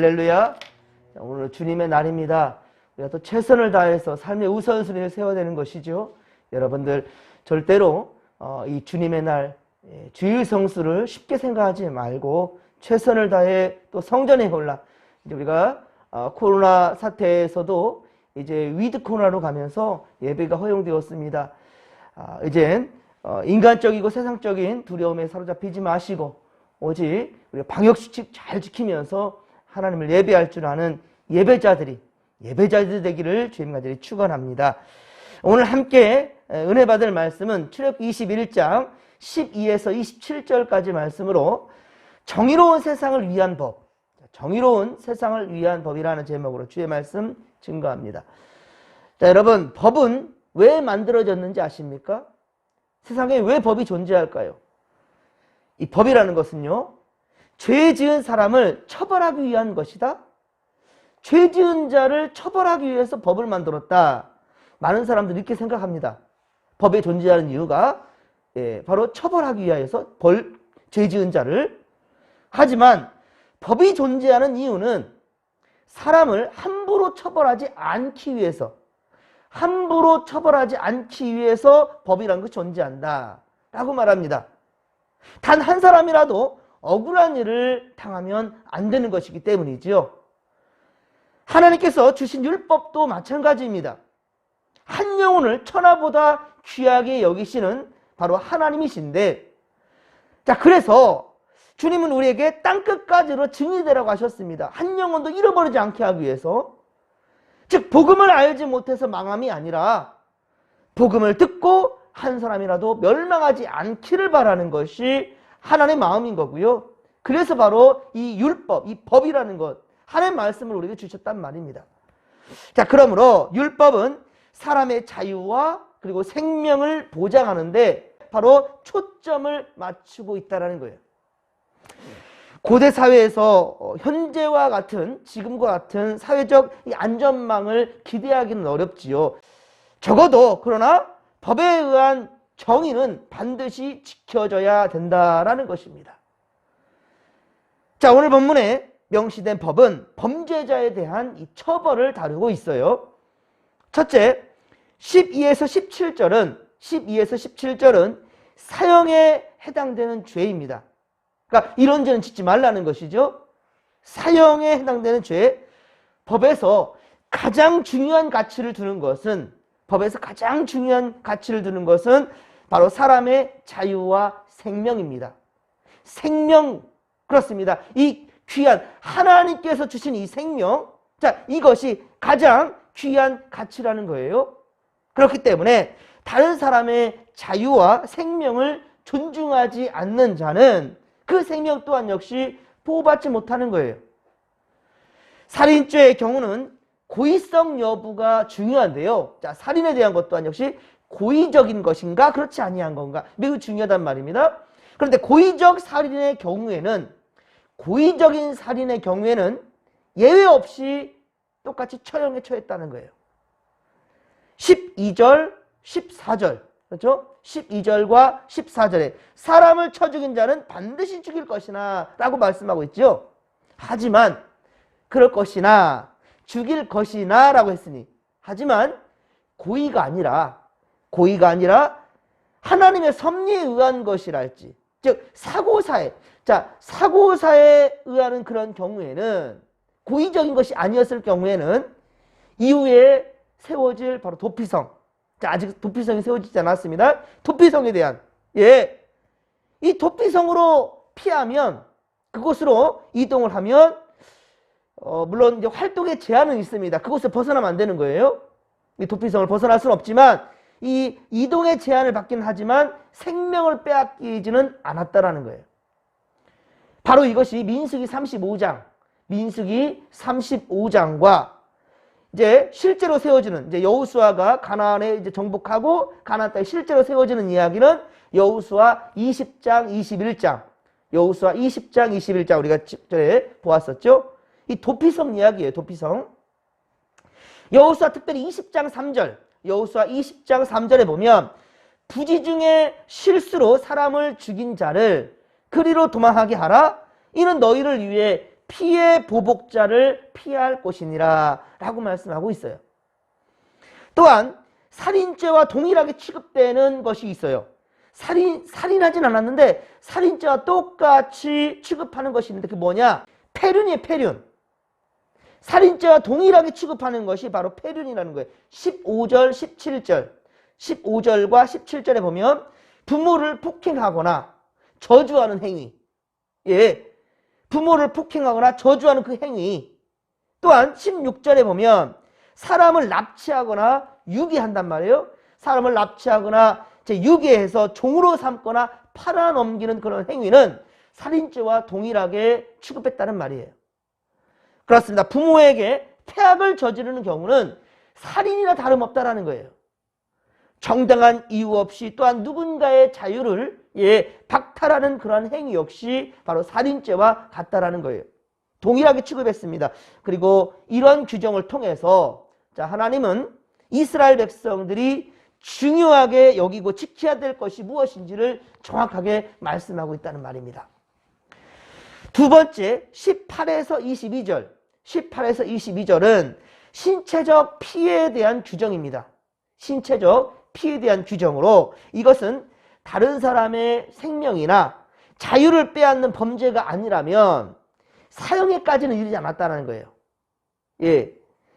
할렐루야. 오늘 주님의 날입니다. 우리가 또 최선을 다해서 삶의 우선순위를 세워야 되는 것이죠. 여러분들 절대로 이 주님의 날 주일 성수를 쉽게 생각하지 말고 최선을 다해 또 성전에 올라 이제 우리가 코로나 사태에서도 이제 위드 코로나로 가면서 예배가 허용되었습니다. 이젠 인간적이고 세상적인 두려움에 사로잡히지 마시고 오직 우리가 방역수칙 잘 지키면서 하나님을 예배할 줄 아는 예배자들이 되기를 주님 간절히 축원합니다. 오늘 함께 은혜 받을 말씀은 출애굽기 21장 12에서 27절까지 말씀으로 정의로운 세상을 위한 법, 정의로운 세상을 위한 법이라는 제목으로 주의 말씀 증거합니다. 자, 여러분, 법은 왜 만들어졌는지 아십니까? 세상에 왜 법이 존재할까요? 이 법이라는 것은요, 죄 지은 사람을 처벌하기 위한 것이다. 죄 지은 자를 처벌하기 위해서 법을 만들었다. 많은 사람들이 이렇게 생각합니다. 법에 존재하는 이유가 바로 처벌하기 위해서 죄 지은 자를. 하지만 법이 존재하는 이유는 사람을 함부로 처벌하지 않기 위해서, 법이라는 것이 존재한다 라고 말합니다. 단 한 사람이라도 억울한 일을 당하면 안 되는 것이기 때문이지요. 하나님께서 주신 율법도 마찬가지입니다. 한 영혼을 천하보다 귀하게 여기시는 바로 하나님이신데, 자, 그래서 주님은 우리에게 땅끝까지로 증인이 되라고 하셨습니다. 한 영혼도 잃어버리지 않게 하기 위해서. 즉 복음을 알지 못해서 망함이 아니라 복음을 듣고 한 사람이라도 멸망하지 않기를 바라는 것이 하나님의 마음인 거고요. 그래서 바로 이 율법, 이 법이라는 것, 하나님의 말씀을 우리에게 주셨단 말입니다. 자, 그러므로 율법은 사람의 자유와 그리고 생명을 보장하는데 바로 초점을 맞추고 있다는 거예요. 고대 사회에서 현재와 같은, 지금과 같은 사회적 이 안전망을 기대하기는 어렵지요. 적어도 그러나 법에 의한 정의는 반드시 지켜져야 된다라는 것입니다. 자, 오늘 본문에 명시된 법은 범죄자에 대한 이 처벌을 다루고 있어요. 첫째, 12에서 17절은 사형에 해당되는 죄입니다. 그러니까 이런 죄는 짓지 말라는 것이죠. 사형에 해당되는 죄. 법에서 가장 중요한 가치를 두는 것은 바로 사람의 자유와 생명입니다. 생명, 그렇습니다. 이 귀한 하나님께서 주신 이 생명, 자, 이것이 가장 귀한 가치라는 거예요. 그렇기 때문에 다른 사람의 자유와 생명을 존중하지 않는 자는 그 생명 또한 역시 보호받지 못하는 거예요. 살인죄의 경우는 고의성 여부가 중요한데요. 자, 살인에 대한 것 또한 역시 고의적인 것인가 그렇지 아니한 건가 매우 중요하단 말입니다. 그런데 고의적인 살인의 경우에는 예외 없이 똑같이 처형에 처했다는 거예요. 12절, 14절, 그렇죠? 12절과 14절에 사람을 쳐 죽인 자는 반드시 죽일 것이나 라고 말씀하고 있죠. 하지만 그럴 것이나 죽일 것이나 라고 했으니, 하지만 고의가 아니라 하나님의 섭리에 의한 것이랄지, 즉 사고사에 의하는 그런 경우에는, 고의적인 것이 아니었을 경우에는 이후에 세워질 바로 도피성, 자, 아직 도피성이 세워지지 않았습니다. 도피성에 대한, 이 도피성으로 피하면, 그곳으로 이동을 하면 물론 이제 활동의 제한은 있습니다. 그곳을 벗어나면 안 되는 거예요. 이 도피성을 벗어날 수는 없지만 이 이동의 제한을 받긴 하지만 생명을 빼앗기지는 않았다라는 거예요. 바로 이것이 민수기 35장과 이제 실제로 세워지는, 이제 여호수아가 가나안에 이제 정복하고 가나안 땅에 실제로 세워지는 이야기는 여호수아 20장, 21장 우리가 전에 보았었죠. 이 도피성 이야기예요. 도피성. 여호수아 특별히 20장 3절에 보면 부지 중에 실수로 사람을 죽인 자를 그리로 도망하게 하라. 이는 너희를 위해 피해 보복자를 피할 것이니라 라고 말씀하고 있어요. 또한 살인죄와 동일하게 취급되는 것이 있어요. 살인하진 않았는데 살인죄와 똑같이 취급하는 것이 있는데 그게 뭐냐? 폐륜이에요, 폐륜. 살인죄와 동일하게 취급하는 것이 바로 폐륜이라는 거예요. 15절, 17절. 15절과 17절에 보면 부모를 폭행하거나 저주하는 행위. 예. 부모를 폭행하거나 저주하는 그 행위. 또한 16절에 보면 사람을 납치하거나 유기한단 말이에요. 사람을 납치하거나 유기해서 종으로 삼거나 팔아넘기는 그런 행위는 살인죄와 동일하게 취급했다는 말이에요. 그렇습니다. 부모에게 태악을 저지르는 경우는 살인이나 다름없다라는 거예요. 정당한 이유 없이 또한 누군가의 자유를 박탈하는 그러한 행위 역시 바로 살인죄와 같다라는 거예요. 동일하게 취급했습니다. 그리고 이런 규정을 통해서 하나님은 이스라엘 백성들이 중요하게 여기고 지켜야 될 것이 무엇인지를 정확하게 말씀하고 있다는 말입니다. 두 번째 18에서 22절 18에서 22절은 신체적 피해에 대한 규정입니다. 신체적 피해에 대한 규정으로 이것은 다른 사람의 생명이나 자유를 빼앗는 범죄가 아니라면 사형에까지는 이르지 않았다는 거예요. 예.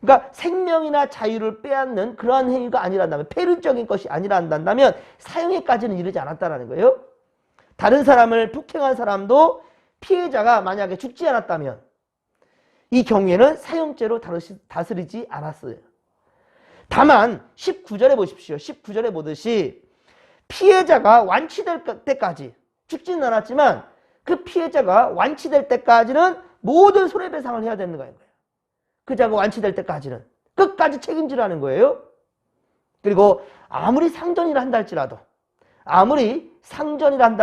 그러니까 생명이나 자유를 빼앗는 그러한 행위가 아니란다면, 폐륜적인 것이 아니란다면 사형에까지는 이르지 않았다는 거예요. 다른 사람을 폭행한 사람도 피해자가 만약에 죽지 않았다면 이 경우에는 사형죄로 다스리지 않았어요. 다만 19절에 보십시오. 19절에 보듯이 피해자가 완치될 때까지, 죽지는 않았지만 그 피해자가 완치될 때까지는 모든 손해배상을 해야 되는 거예요. 그 자가 완치될 때까지는 끝까지 책임지라는 거예요. 그리고 아무리 상전이라 한다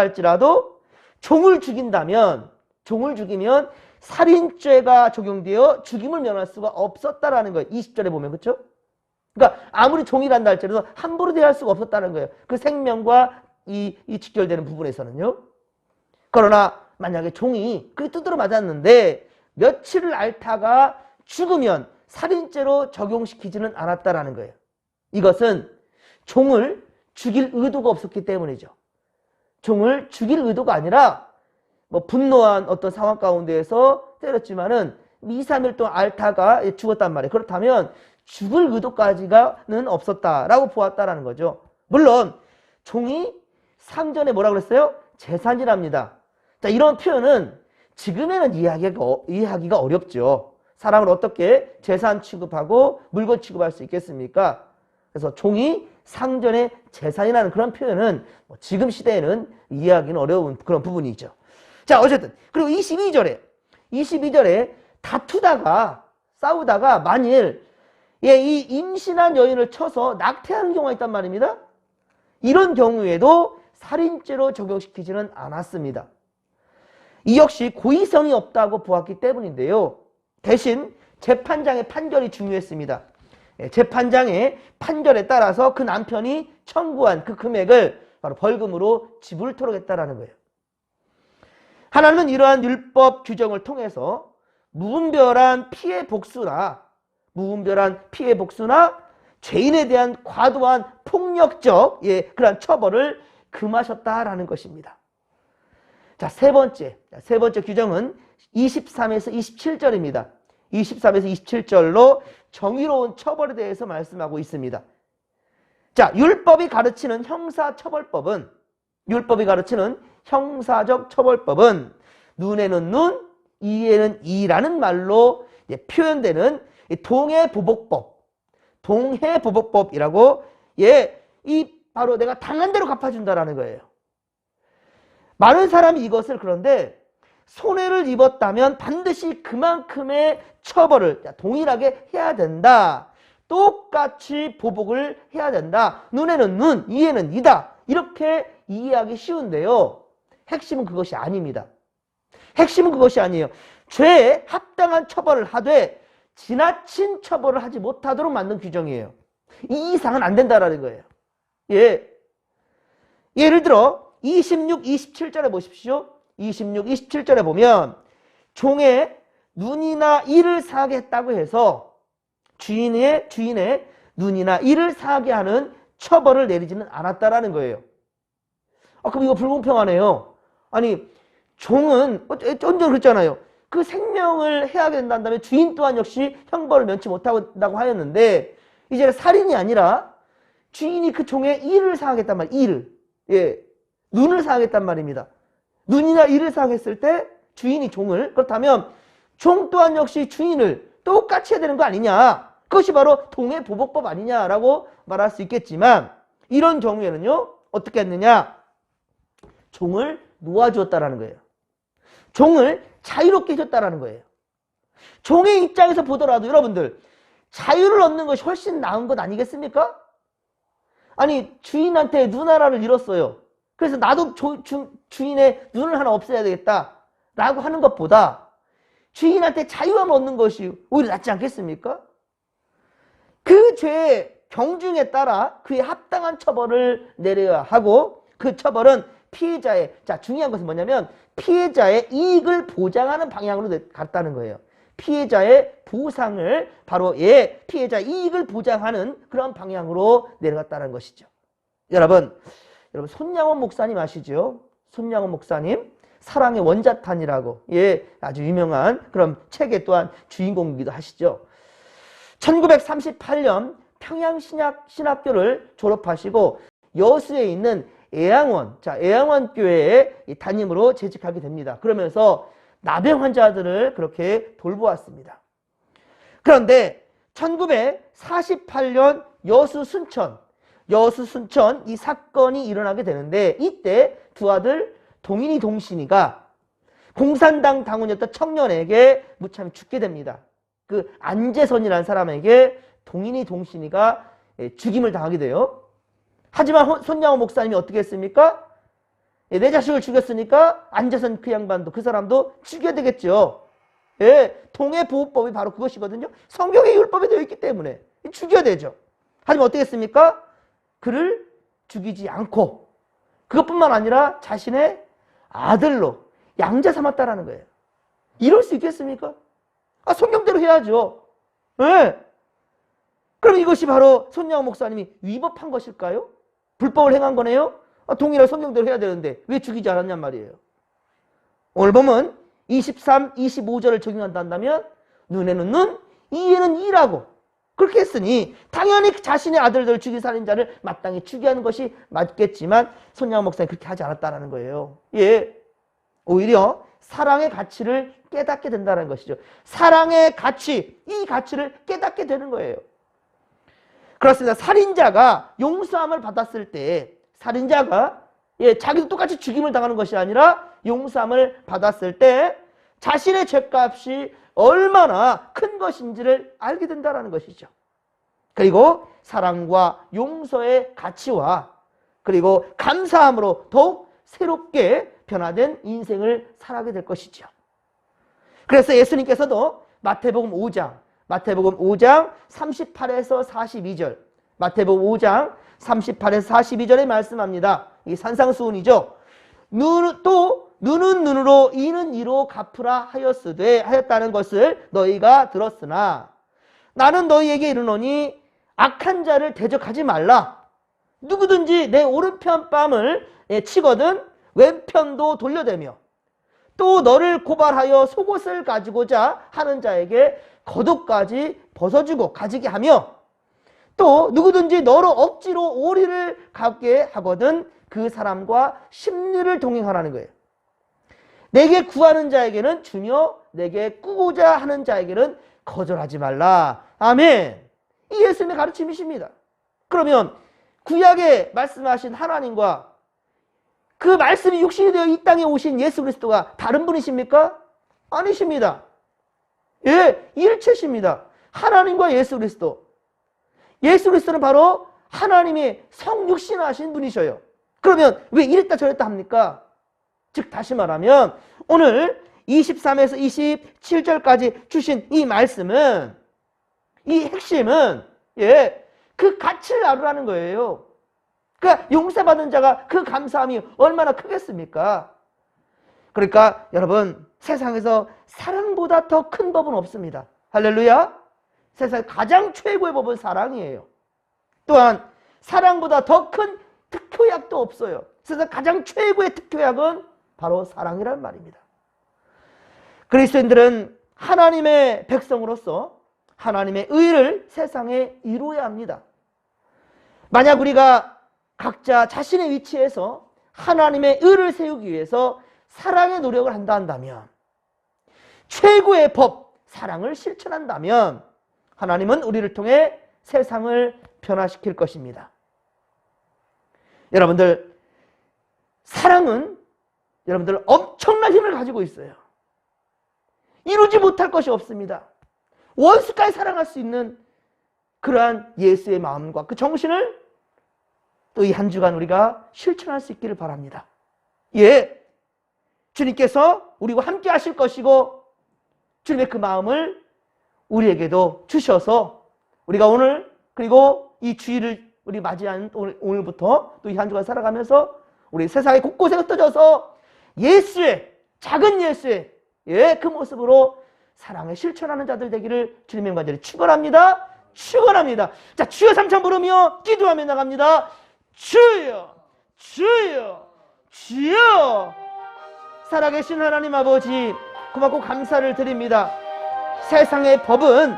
할지라도, 종을 죽인다면, 종을 죽이면 살인죄가 적용되어 죽임을 면할 수가 없었다라는 거예요. 20절에 보면, 그렇죠? 그러니까 아무리 종이란다 할지라도 함부로 대할 수가 없었다는 거예요. 그 생명과 이 직결되는 부분에서는요. 그러나 만약에 종이 그게 두드러 맞았는데 며칠을 앓다가 죽으면 살인죄로 적용시키지는 않았다라는 거예요. 이것은 종을 죽일 의도가 없었기 때문이죠. 종을 죽일 의도가 아니라 분노한 어떤 상황 가운데에서 때렸지만은 2, 3일 동안 앓다가 죽었단 말이에요. 그렇다면 죽을 의도까지는 없었다라고 보았다라는 거죠. 물론 종이 상전에 뭐라고 그랬어요? 재산이랍니다. 자, 이런 표현은 지금에는 이해하기가 어렵죠. 사람을 어떻게 재산 취급하고 물건 취급할 수 있겠습니까? 그래서 종이 상전의 재산이라는 그런 표현은 지금 시대에는 이해하기는 어려운 그런 부분이죠. 자, 어쨌든 그리고 22절에 다투다가 싸우다가 만일 이 임신한 여인을 쳐서 낙태하는 경우가 있단 말입니다. 이런 경우에도 살인죄로 적용시키지는 않았습니다. 이 역시 고의성이 없다고 보았기 때문인데요. 대신 재판장의 판결이 중요했습니다. 재판장의 판결에 따라서 그 남편이 청구한 그 금액을 바로 벌금으로 지불토록 했다라는 거예요. 하나님은 이러한 율법 규정을 통해서 무분별한 피해 복수나 죄인에 대한 과도한 폭력적 그러한 처벌을 금하셨다라는 것입니다. 자, 세 번째 규정은 23에서 27절입니다. 23에서 27절로 정의로운 처벌에 대해서 말씀하고 있습니다. 자, 율법이 가르치는 형사적 처벌법은 눈에는 눈, 이에는 이라는 말로 표현되는 동해보복법이라고 바로 내가 당한 대로 갚아준다라는 거예요. 많은 사람이 이것을 그런데 손해를 입었다면 반드시 그만큼의 처벌을 동일하게 해야 된다. 똑같이 보복을 해야 된다. 눈에는 눈, 이에는 이다. 이렇게 이해하기 쉬운데요. 핵심은 그것이 아닙니다. 핵심은 그것이 아니에요. 죄에 합당한 처벌을 하되 지나친 처벌을 하지 못하도록 만든 규정이에요. 이 이상은 안 된다라는 거예요. 예를 들어 26, 27절에 보십시오. 26, 27절에 보면 종의 눈이나 이를 상하게 했다고 해서 주인의 눈이나 이를 상하게 하는 처벌을 내리지는 않았다라는 거예요. 그럼 이거 불공평하네요. 아니, 종은 언제 그랬잖아요. 그 생명을 해하게 된다는 다음에 주인 또한 역시 형벌을 면치 못한다고 하였는데, 이제 살인이 아니라 주인이 그 종의 이를 상하겠단 말이에요. 이를. 예. 눈을 상하겠단 말입니다. 눈이나 이를 상했을 때 주인이 종을, 그렇다면 종 또한 역시 주인을 똑같이 해야 되는 거 아니냐. 그것이 바로 동해보복법 아니냐라고 말할 수 있겠지만, 이런 경우에는요, 어떻게 했느냐. 종을 놓아주었다라는 거예요. 종을 자유롭게 해줬다라는 거예요. 종의 입장에서 보더라도 여러분들, 자유를 얻는 것이 훨씬 나은 것 아니겠습니까? 아니, 주인한테 눈 하나를 잃었어요. 그래서 나도 주인의 눈을 하나 없애야 되겠다 라고 하는 것보다 주인한테 자유함을 얻는 것이 오히려 낫지 않겠습니까? 그 죄의 경중에 따라 그에 합당한 처벌을 내려야 하고, 그 처벌은 피해자의, 자, 중요한 것은 뭐냐면 피해자의 이익을 보장하는 방향으로 갔다는 거예요. 피해자의 보상을 바로 피해자의 이익을 보장하는 그런 방향으로 내려갔다는 것이죠. 여러분 손양원 목사님 아시죠? 손양원 목사님, 사랑의 원자탄이라고 아주 유명한 그런 책의 또한 주인공이기도 하시죠. 1938년 평양신학교를 졸업하시고 여수에 있는 애양원교회에 담임으로 재직하게 됩니다. 그러면서 나병 환자들을 그렇게 돌보았습니다. 그런데 1948년 여수 순천 이 사건이 일어나게 되는데, 이때 두 아들 동인이 동신이가 공산당 당원이었던 청년에게 무참히 죽게 됩니다. 그 안재선이라는 사람에게 동인이 동신이가 죽임을 당하게 돼요. 하지만 손양원 목사님이 어떻게 했습니까? 내 자식을 죽였으니까 안재선 그 양반도, 그 사람도 죽여야 되겠죠. 동해보호법이 바로 그것이거든요. 성경의 율법에 되어 있기 때문에 죽여야 되죠. 하지만 어떻게 했습니까? 그를 죽이지 않고 그것뿐만 아니라 자신의 아들로 양자 삼았다라는 거예요. 이럴 수 있겠습니까? 성경대로 해야죠. 그럼 이것이 바로 손양원 목사님이 위법한 것일까요? 불법을 행한 거네요? 동일하게 성경대로 해야 되는데 왜 죽이지 않았냔 말이에요. 오늘 보면 23, 25절을 적용한다면 눈에는 눈, 이에는 이라고 그렇게 했으니 당연히 자신의 아들들을 죽인 살인자를 마땅히 죽이하는 것이 맞겠지만 손양원 목사님이 그렇게 하지 않았다는 거예요. 오히려 사랑의 가치를 깨닫게 된다는 것이죠. 사랑의 가치, 이 가치를 깨닫게 되는 거예요. 그렇습니다. 살인자가 용서함을 받았을 때, 살인자가 자기도 똑같이 죽임을 당하는 것이 아니라 용서함을 받았을 때 자신의 죄값이 얼마나 큰 것인지를 알게 된다는 것이죠. 그리고 사랑과 용서의 가치와 그리고 감사함으로 더욱 새롭게 변화된 인생을 살아가게 될 것이죠. 그래서 예수님께서도 마태복음 5장 38에서 42절, 마태복음 5장 38에서 42절에 말씀합니다. 이 산상수훈이죠. 눈은 눈으로 이는 이로 갚으라 하였다는 것을 너희가 들었으나 나는 너희에게 이르노니 악한 자를 대적하지 말라. 누구든지 내 오른편 뺨을 치거든 왼편도 돌려대며 또 너를 고발하여 속옷을 가지고자 하는 자에게 겉옷까지 벗어주고 가지게 하며 또 누구든지 너로 억지로 오리를 갖게 하거든 그 사람과 십리를 동행하라는 거예요. 내게 구하는 자에게는 주며 내게 꾸고자 하는 자에게는 거절하지 말라. 아멘. 이 예수님의 가르침이십니다. 그러면 구약에 말씀하신 하나님과 그 말씀이 육신이 되어 이 땅에 오신 예수 그리스도가 다른 분이십니까? 아니십니다. 일체십니다. 하나님과 예수 그리스도. 예수 그리스도는 바로 하나님이 성육신하신 분이셔요. 그러면 왜 이랬다 저랬다 합니까? 즉 다시 말하면 오늘 23에서 27절까지 주신 이 말씀은, 이 핵심은 그 가치를 알으라는 거예요. 그러니까 용서받은 자가 그 감사함이 얼마나 크겠습니까? 그러니까 여러분, 세상에서 사랑보다 더 큰 법은 없습니다. 할렐루야. 세상 가장 최고의 법은 사랑이에요. 또한 사랑보다 더 큰 특효약도 없어요. 세상 가장 최고의 특효약은 바로 사랑이란 말입니다. 그리스도인들은 하나님의 백성으로서 하나님의 의를 세상에 이루어야 합니다. 만약 우리가 각자 자신의 위치에서 하나님의 의를 세우기 위해서 사랑의 노력을 한다면, 최고의 법, 사랑을 실천한다면 하나님은 우리를 통해 세상을 변화시킬 것입니다. 여러분들, 사랑은 여러분들 엄청난 힘을 가지고 있어요. 이루지 못할 것이 없습니다. 원수까지 사랑할 수 있는 그러한 예수의 마음과 그 정신을 또 이 한 주간 우리가 실천할 수 있기를 바랍니다. 예, 주님께서 우리와 함께 하실 것이고 주님의 그 마음을 우리에게도 주셔서 우리가 오늘 그리고 이 주일을 우리 맞이한 오늘부터 또 이 한 주간 살아가면서 우리 세상의 곳곳에 흩어져서 예수의, 작은 예수의 그 모습으로 사랑을 실천하는 자들 되기를 주님의 간절히 축원합니다. 축원합니다. 자, 주여 삼창 부르며 기도하며 나갑니다. 주여, 주여, 주여. 살아계신 하나님 아버지, 고맙고 감사를 드립니다. 세상의 법은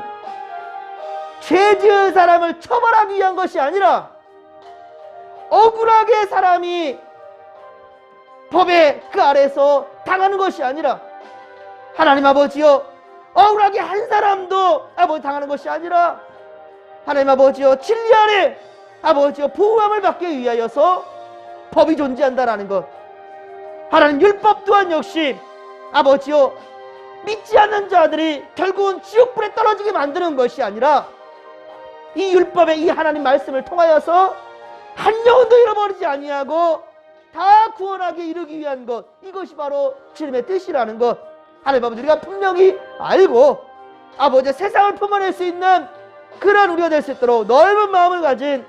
죄 지은 사람을 처벌하기 위한 것이 아니라 억울하게 사람이 법의 그 아래서 당하는 것이 아니라, 하나님 아버지여, 억울하게 한 사람도 아버지 당하는 것이 아니라 하나님 아버지여, 진리 아래 아버지여 보호함을 받기 위하여서 법이 존재한다라는 것, 하나님 율법 또한 역시 아버지여 믿지 않는 자들이 결국은 지옥불에 떨어지게 만드는 것이 아니라 이 율법의 이 하나님 말씀을 통하여서 한 영혼도 잃어버리지 아니하고 다 구원하게 이르기 위한 것, 이것이 바로 주님의 뜻이라는 것, 하나님 아버지 우리가 분명히 알고 아버지 세상을 품어낼 수 있는 그런 우리가 될 수 있도록 넓은 마음을 가진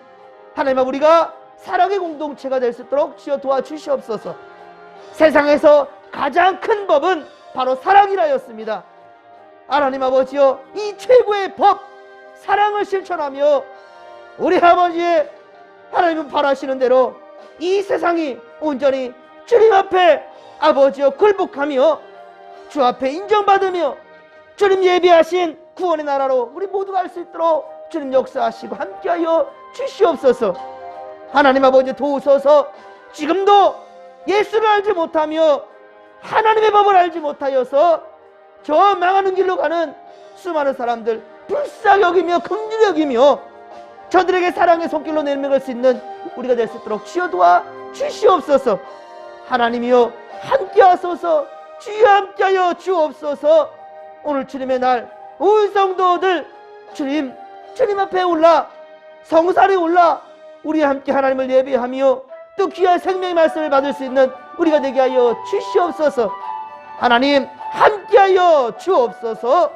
하나님 아버지 우리가 사랑의 공동체가 될 수 있도록 주여 도와주시옵소서. 세상에서 가장 큰 법은 바로 사랑이라였습니다. 하나님 아버지여, 이 최고의 법 사랑을 실천하며 우리 아버지의 하나님은 바라시는 대로 이 세상이 온전히 주님 앞에 아버지여 굴복하며 주 앞에 인정받으며 주님 예비하신 구원의 나라로 우리 모두가 갈 수 있도록 주님 역사하시고 함께하여 주시옵소서. 하나님 아버지 도우소서. 지금도 예수를 알지 못하며 하나님의 법을 알지 못하여서 저 망하는 길로 가는 수많은 사람들 불쌍히 여기며 긍휼히 여기며 저들에게 사랑의 손길로 내밀을 수 있는 우리가 될 수 있도록 주여 도와 주시옵소서. 하나님이여 함께하소서. 주여 함께하여 주옵소서. 오늘 주님의 날 온 성도들 주님 앞에 올라 성산에 올라 우리 함께 하나님을 예배하며 또 귀한 생명의 말씀을 받을 수 있는 우리가 되게 하여 주시옵소서. 하나님 함께하여 주옵소서.